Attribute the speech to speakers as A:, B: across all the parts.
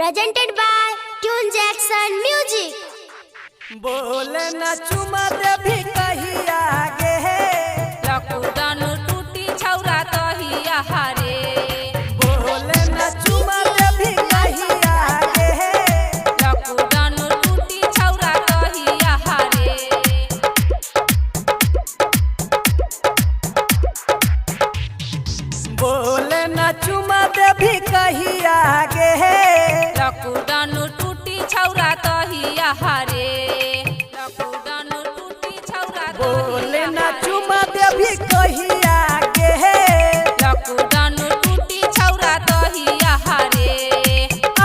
A: presented by Tune Jackson Music।
B: बोले न चुमा दे भी कही आगे
C: लकुडन टूटी छौरा तहिया हारे।
B: बोले न चुमा दे भी कही आगे
C: लकुडन टूटी छौरा तहिया हारे।
B: बोले न चुमा दे भी कही आगे
C: लकुडन टूटी छौरा तहिया हारे। लकुडन टूटी छौरा
B: बोले न चुमा दे भी कही आगे
C: लकुडन टूटी छौरा तहिया हारे।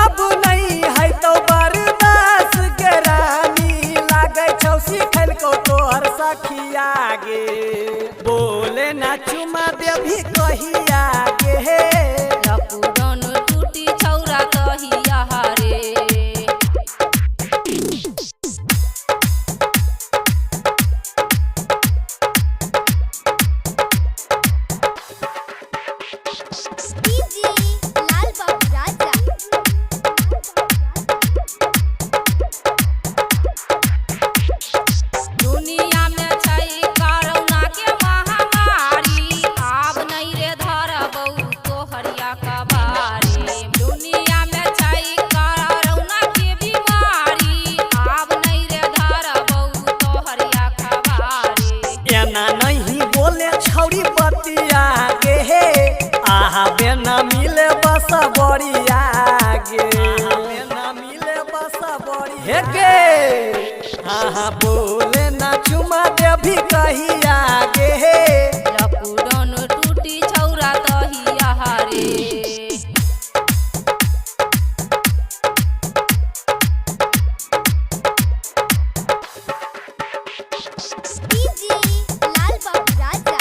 B: अब नहीं है तो बर्दाश्त के रानी लागे छौ सिखल को तोहर सखिया गे। बोले न चुमा दे भी कही आगे
C: लकुडन टूटी छौरा तहिया हारे।
A: DJ लाल बाबू राजा।
C: दुनिया में छै कोरोना के महामारी, आब नहीं रे धरबौ तोहरिया कबारी। दुनिया में छै कोरोना के बीमारी, आब नहीं रे धरबौ तोहरिया कबारी।
B: एना नहीं बोले छौरी बतिया गे आहा बेना मिले बस बड़िया गे बेना मिले बस बड़ी हे गे आहा बोले ना चुमा दे भी कहिया गे
C: लकुडन टूटी छौरा तहिया हारे।
A: DJ लाल बाबू राजा।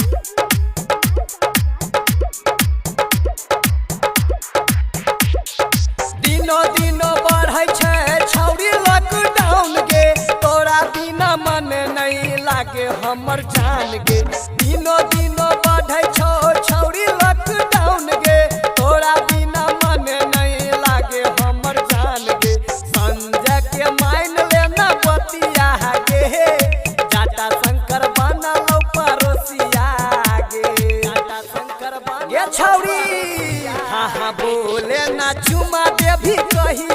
B: दिनो दिनो बढ़ै छै छौरी लॉकडाउन गे तोरा बिना मन नहीं लागे हमर जान गे। दिनो दिनो बढ़ै छौ छौरी लॉकडाउन गे तोरा बिना मन नहीं लागे हमर जान गे। संजय के मान लेना बतिया गे जाटा शंकर बनल परोसिया गे जाटा शंकर बन गे छौरी हाँ हाँ बोले ना चुमा दे भी कही